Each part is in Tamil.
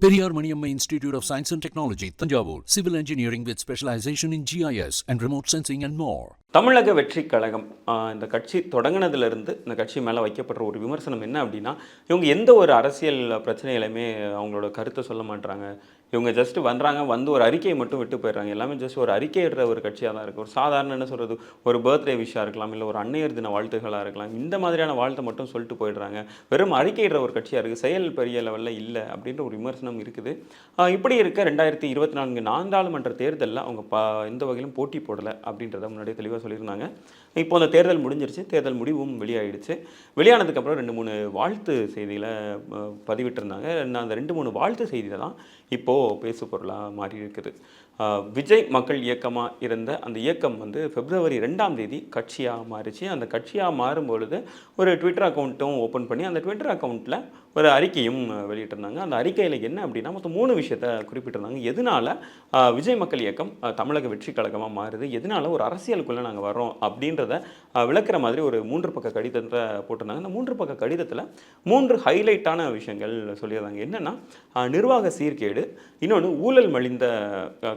Periyar Maniamma Institute of Science and Technology, Tanjavur. Civil engineering with specialization in GIS and remote sensing and more. தமிழக வெற்றி கழகம் இந்த கட்சி தொடங்கினதுலேருந்து இந்த கட்சி மேலே வைக்கப்படுற ஒரு விமர்சனம் என்ன அப்படின்னா, இவங்க எந்த ஒரு அரசியல் பிரச்சனையிலுமே அவங்களோட கருத்தை சொல்ல மாட்றாங்க. இவங்க ஜஸ்ட் வந்தாங்க, வந்து ஒரு அறிக்கையை மட்டும் விட்டு போயிடுறாங்க. எல்லாமே ஜஸ்ட் ஒரு அறிக்கையிடுற ஒரு கட்சியாக தான் இருக்குது. ஒரு சாதாரண என்ன சொல்கிறது, ஒரு பர்த்டே விஷாக இருக்கலாம், இல்லை ஒரு அன்னையர் தின வாழ்த்துக்களாக இருக்கலாம். இந்த மாதிரியான வாழ்த்தை மட்டும் சொல்லிட்டு போயிடுறாங்க. வெறும் அறிக்கையிடுற ஒரு கட்சியாக இருக்குது, செயல் பெரிய லெவலில் இல்லை அப்படின்ற ஒரு விமர்சனம் இருக்குது. இப்படி இருக்க 2024 நாடாளுமன்ற தேர்தலில் அவங்க எந்த வகையிலும் போட்டி போடலை அப்படின்றத முன்னாடியே தெளிவாக சொல்லியிருந்தாங்க. இப்போ அந்த தேர்தல் முடிஞ்சிருச்சு, தேர்தல் முடிவும் வெளியாகிடுச்சு. வெளியானதுக்கப்புறம் 2-3 வாழ்த்து செய்திகளை பதிவிட்டிருந்தாங்க. அந்த 2-3 வாழ்த்து செய்தியில் தான் இப்போது பேசு பொருளாக மாறி இருக்குது. விஜய் மக்கள் இயக்கமாக இருந்த அந்த இயக்கம் வந்து February 2ஆம் தேதி கட்சியாக மாறிச்சு. அந்த கட்சியாக மாறும்பொழுது ஒரு ட்விட்டர் அக்கௌண்ட்டும் ஓப்பன் பண்ணி அந்த ட்விட்டர் அக்கௌண்ட்டில் ஒரு அறிக்கையும் வெளியிட்டிருந்தாங்க. அந்த அறிக்கையில் என்ன அப்படின்னா, மொத்தம் 3 விஷயத்தை குறிப்பிட்டிருந்தாங்க. எதனால் விஜய் மக்கள் இயக்கம் தமிழக வெற்றி கழகமாக மாறுது, எதனால் ஒரு அரசியலுக்குள்ளே நாங்கள் வரோம் அப்படின்றத விளக்குற மாதிரி ஒரு 3 பக்க கடிதத்தை போட்டிருந்தாங்க. அந்த 3 பக்க கடிதத்தில் 3 ஹைலைட்டான விஷயங்கள் சொல்லியிருந்தாங்க. என்னென்னா, நிர்வாக சீர்கேடு, இன்னொன்று ஊழல் மலிந்த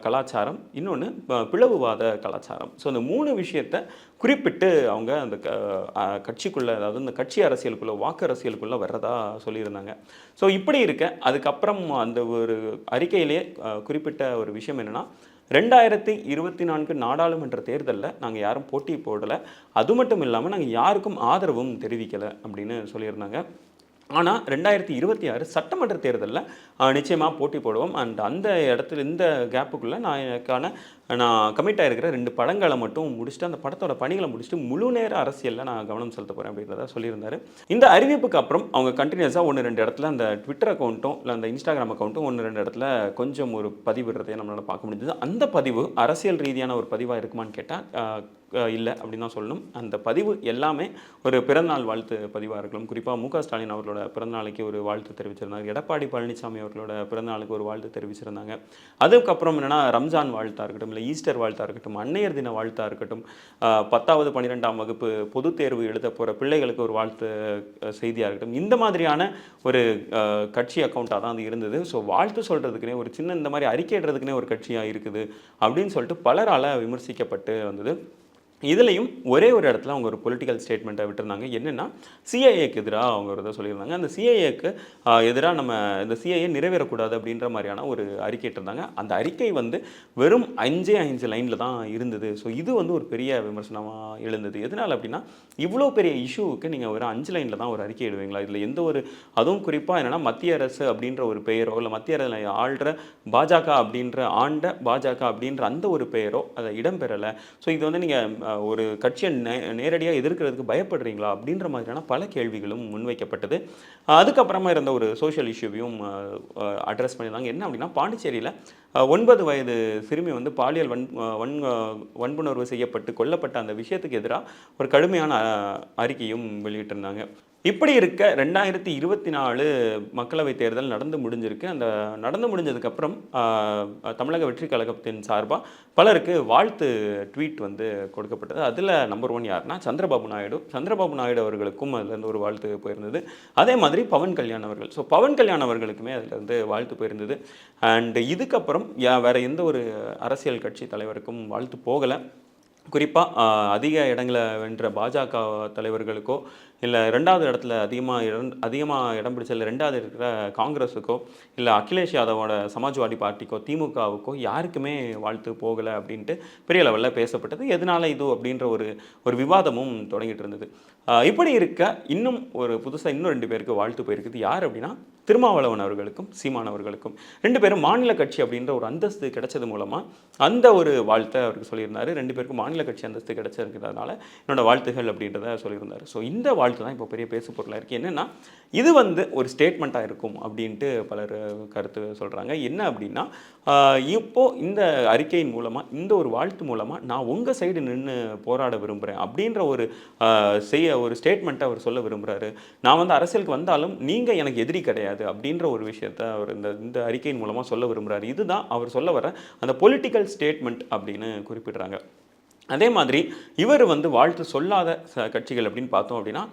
கலாச்சாரம், இன்னொன்று பிளவுவாத கலாச்சாரம். ஸோ அந்த 3 விஷயத்தை குறிப்பிட்டு அவங்க அந்த கட்சிக்குள்ளே, அதாவது இந்த கட்சி அரசியலுக்குள்ளே, வாக்கு அரசியலுக்குள்ளே வர்றதா சொல்லியிருந்தாங்க. ஸோ இப்படி இருக்க அதுக்கப்புறம் அந்த ஒரு அறிக்கையிலேயே குறிப்பிட்ட ஒரு விஷயம் என்னென்னா, 2024 நாடாளுமன்ற தேர்தலில் நாங்கள் யாரும் போட்டி போடலை, அது மட்டும் இல்லாமல் நாங்கள் யாருக்கும் ஆதரவும் தெரிவிக்கலை அப்படின்னு சொல்லியிருந்தாங்க. ஆனால் 2026 சட்டமன்ற தேர்தலில் நிச்சயமாக போட்டி போடுவோம். அந்த இடத்துல இந்த கேப்புக்குள்ளே நான் கமிட் ஆகிருக்கிற 2 படங்களை மட்டும் முடிச்சுட்டு, அந்த படத்தோட பணிகளை முடிச்சுட்டு முழு நேர அரசியலில் நான் கவனம் செலுத்த போகிறேன் அப்படின்றத சொல்லியிருந்தாரு. இந்த அறிவிப்புக்கு அப்புறம் அவங்க கண்டினியூஸாக 1-2 இடத்துல அந்த ட்விட்டர் அக்கௌண்ட்டும் இல்லை அந்த இன்ஸ்டாகிராம் அக்கௌண்ட்டும் 1-2 இடத்துல கொஞ்சம் ஒரு பதிவிடுறதையும் நம்மளால் பார்க்க முடிஞ்சது. அந்த பதிவு அரசியல் ரீதியான ஒரு பதிவாக இருக்குமான்னு கேட்டால் இல்லை அப்படின்னு தான் சொல்லணும். அந்த பதிவு எல்லாமே ஒரு பிறந்தநாள் வாழ்த்து பதிவாக இருக்கலாம். குறிப்பாக மு.க. ஸ்டாலின் அவர்களோட பிறந்தநாளைக்கு ஒரு வாழ்த்து தெரிவிச்சிருந்தாங்க. எடப்பாடி பழனிசாமி அவர்களோட பிறந்தநாளுக்கு ஒரு வாழ்த்து தெரிவிச்சிருந்தாங்க. அதுக்கப்புறம் என்னென்னா, ரம்ஜான் வாழ்த்தாக இருக்கட்டும், இல்லை ஈஸ்டர் வாழ்த்தாக இருக்கட்டும், அன்னையர் தின வாழ்த்தாக இருக்கட்டும், 10வது 12ஆம் வகுப்பு பொதுத் தேர்வு எழுத போகிற பிள்ளைகளுக்கு ஒரு வாழ்த்து செய்தியாக இருக்கட்டும், இந்த மாதிரியான ஒரு கட்சி அக்கௌண்ட்டாக தான் அது இருந்தது. ஸோ வாழ்த்து சொல்கிறதுக்குனே ஒரு சின்ன இந்த மாதிரி அறிக்கையிடுறதுக்குனே ஒரு கட்சியாக இருக்குது அப்படின்னு சொல்லிட்டு பலரால் விமர்சிக்கப்பட்டு வந்தது. இதுலேயும் ஒரே ஒரு இடத்துல அவங்க ஒரு பொலிட்டிக்கல் ஸ்டேட்மெண்ட்டை விட்டுருந்தாங்க. என்னென்னா, சிஐஏக்கு எதிராக அவங்க ஒரு இதை சொல்லியிருந்தாங்க. அந்த சிஐஏக்கு எதிராக நம்ம இந்த சிஐஏ நிறைவேறக்கூடாது அப்படின்ற மாதிரியான ஒரு அறிக்கை இருந்தாங்க. அந்த அறிக்கை வந்து வெறும் 5 லைனில் தான் இருந்தது. ஸோ இது வந்து ஒரு பெரிய விமர்சனமாக எழுந்தது. எதனால் அப்படின்னா, இவ்வளோ பெரிய இஷ்யூவுக்கு நீங்கள் வெறும் 5 லைனில் தான் ஒரு அறிக்கை இடுவீங்களா? இதில் எந்த ஒரு, அதுவும் குறிப்பாக என்னென்னா, மத்திய அரசு அப்படின்ற ஒரு பெயரோ, இல்லை மத்திய அரசு ஆள்ற பாஜக அப்படின்ற அந்த ஒரு பெயரோ அதை இடம்பெறலை. ஸோ இது வந்து நீங்கள் ஒரு கட்சியை நேரடியாக எதிர்க்கிறதுக்கு பயப்படுறீங்களா அப்படின்ற மாதிரியான பல கேள்விகளும் முன்வைக்கப்பட்டது. அதுக்கப்புறமா இருந்த ஒரு சோஷியல் இஷ்யூவையும் அட்ரஸ் பண்ணியிருந்தாங்க. என்ன அப்படின்னா, பாண்டிச்சேரியில் 9 வயது சிறுமி வந்து பாலியல் வன்புணர்வு செய்யப்பட்டு கொல்லப்பட்ட அந்த விஷயத்துக்கு எதிராக ஒரு கடுமையான அறிக்கையும் வெளியிட்டிருந்தாங்க. இப்படி இருக்க 2024 மக்களவைத் தேர்தல் நடந்து முடிஞ்சிருக்கு. அந்த நடந்து முடிஞ்சதுக்கப்புறம் தமிழக வெற்றி கழகத்தின் சார்பாக பலருக்கு வாழ்த்து ட்வீட் வந்து கொடுக்கப்பட்டது. அதில் நம்பர் 1 யாருன்னா சந்திரபாபு நாயுடு அவர்களுக்கும் அதுலேருந்து ஒரு வாழ்த்து போயிருந்தது. அதே மாதிரி பவன் கல்யாண் அவர்கள். ஸோ பவன் கல்யாண் அவர்களுக்குமே அதுலேருந்து வாழ்த்து போயிருந்தது. அண்ட் இதுக்கப்புறம் வேறு எந்த ஒரு அரசியல் கட்சி தலைவருக்கும் வாழ்த்து போகலை. குறிப்பாக அதிக இடங்களை வென்ற பாஜக தலைவர்களுக்கோ, இல்லை 2வது இடத்துல அதிகமாக இடம் பிடிச்ச 2வது இருக்கிற காங்கிரஸுக்கோ, இல்லை அகிலேஷ் யாதவோட சமாஜ்வாடி பார்ட்டிக்கோ, திமுகவுக்கோ யாருக்குமே வாழ்த்து போகலை அப்படின்ட்டு பெரிய லெவலில் பேசப்பட்டது. எதனால் இது அப்படின்ற ஒரு விவாதமும் தொடங்கிட்டு இருந்தது. இப்படி இருக்க இன்னும் ஒரு புதுசாக இன்னும் 2 பேருக்கு வாழ்த்து போயிருக்குது. யார் அப்படின்னா, திருமாவளவன் அவர்களுக்கும் சீமான் அவர்களுக்கும். 2 பேரும் மாநில கட்சி அப்படின்ற ஒரு அந்தஸ்து கிடைச்சது மூலமாக அந்த ஒரு வாழ்த்தை அவருக்கு சொல்லியிருந்தார். 2 பேருக்கும் மாநில கட்சி அந்தஸ்து கிடைச்சிருக்கிறதுனால என்னோட வாழ்த்துகள் அப்படின்றத சொல்லியிருந்தார். ஸோ இந்த வாழ்த்து தான் இப்போ பெரிய பேசு பொருளாக இருக்குது. என்னென்னா, இது வந்து ஒரு ஸ்டேட்மெண்ட்டாக இருக்கும் அப்படின்ட்டு பலர் கருத்து சொல்கிறாங்க. என்ன அப்படின்னா, இப்போது இந்த அறிக்கையின் மூலமாக, இந்த ஒரு வாழ்த்து மூலமாக நான் உங்கள் சைடு நின்று போராட விரும்புகிறேன் அப்படின்ற ஒரு ஸ்டேட்மெண்ட்டை அவர் சொல்ல விரும்புகிறாரு. நான் வந்து அரசியலுக்கு வந்தாலும் நீங்கள் எனக்கு எதிரி கிடையாது அப்படின்ற ஒரு விஷயத்தை அவர் இந்த அறிக்கையின் மூலமாக சொல்ல விரும்புகிறார். இதுதான் அவர் சொல்ல வர அந்த பொலிட்டிக்கல் ஸ்டேட்மெண்ட் அப்படின்னு குறிப்பிடுறாங்க. அதே மாதிரி இவர் வந்து வாழ்த்து சொல்லாத கட்சிகள் அப்படின்னு பார்த்தோம் அப்படின்னா,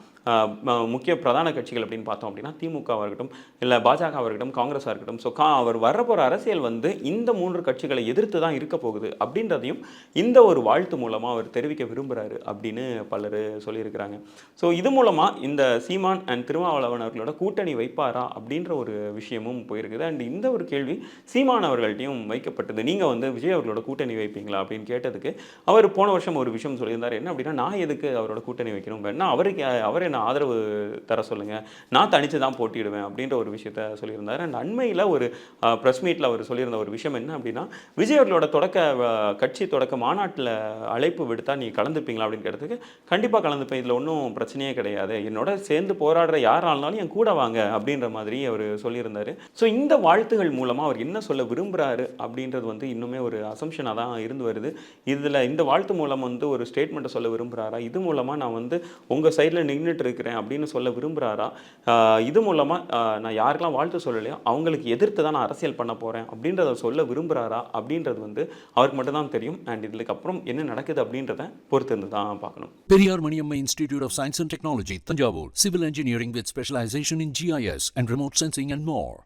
முக்கிய பிரதான கட்சிகள் அப்படின்னு பார்த்தோம் அப்படின்னா திமுகவாக இருக்கட்டும், இல்லை பாஜகவாக இருக்கட்டும், காங்கிரஸாக இருக்கட்டும். ஸோ அவர் வரப்போகிற அரசியல் வந்து இந்த 3 கட்சிகளை எதிர்த்து தான் இருக்க போகுது அப்படின்றதையும் இந்த ஒரு வாழ்த்து மூலமாக அவர் தெரிவிக்க விரும்புகிறாரு அப்படின்னு பலர் சொல்லியிருக்கிறாங்க. ஸோ இது மூலமாக இந்த சீமான் அண்ட் திருமாவளவன் அவர்களோட கூட்டணி வைப்பாரா அப்படின்ற ஒரு விஷயமும் போயிருக்குது. அண்ட் இந்த ஒரு கேள்வி சீமான் அவர்கள்ட்டையும் வைக்கப்பட்டது. நீங்கள் வந்து விஜய் அவர்களோட கூட்டணி வைப்பீங்களா அப்படின்னு கேட்டதுக்கு அவர் போன வருஷம் ஒரு விஷயம் சொல்லியிருந்தார். என்ன அப்படின்னா, நான் எதுக்கு அவரோட கூட்டணி வைக்கணும், வேணா அவர் என்ன ஆதரவு தர சொல்லுங்கள், நான் தனித்து தான் போட்டியிடுவேன் அப்படின்ற ஒரு விஷயத்த சொல்லியிருந்தார். அண்ட் அண்மையில் ஒரு ப்ரெஸ் மீட்டில் அவர் சொல்லியிருந்த ஒரு விஷயம் என்ன அப்படின்னா, விஜய் அவர்களோட கட்சி தொடக்க மாநாட்டில் அழைப்பு விடுத்தா நீ கலந்துப்பீங்களா அப்படின்னு கேட்டதுக்கு, கண்டிப்பாக கலந்துப்பேன், இதில் ஒன்றும் பிரச்சனையே கிடையாது, என்னோட சேர்ந்து போராடுற யாராலும் என் கூட வாங்க அப்படின்ற மாதிரி அவர் சொல்லியிருந்தார். ஸோ இந்த வாழ்த்துகள் மூலமாக அவர் என்ன சொல்ல விரும்புகிறாரு அப்படின்றது வந்து இன்னுமே ஒரு அசம்ஷனாக தான் இருந்து வருது. இதில் இந்த வாழ்த்து மூலம் வந்து ஒரு ஸ்டேட்மெண்ட்டை சொல்ல விரும்புகிறாரா, இது மூலமாக நான் வந்து உங்கள் சைடில் நின்றுட்டு இருக்கிறேன் அப்படின்னு சொல்ல விரும்புகிறாரா, இது மூலமாக நான் யாருக்கெல்லாம் வாழ்த்து சொல்லலையோ அவங்களுக்கு எதிர்த்து தான் நான் அரசியல் பண்ண போகிறேன் அப்படின்றத சொல்ல விரும்புகிறாரா அப்படின்றது வந்து அவருக்கு மட்டும்தான் தெரியும். அண்ட் இதுக்கு அப்புறம் என்ன நடக்குது அப்படின்றத பொறுத்து இருந்து தான் பார்க்கணும். Periyar Maniamma Institute of Science and Technology, Tanjavur, Civil Engineering with specialization in GIS and remote sensing and more.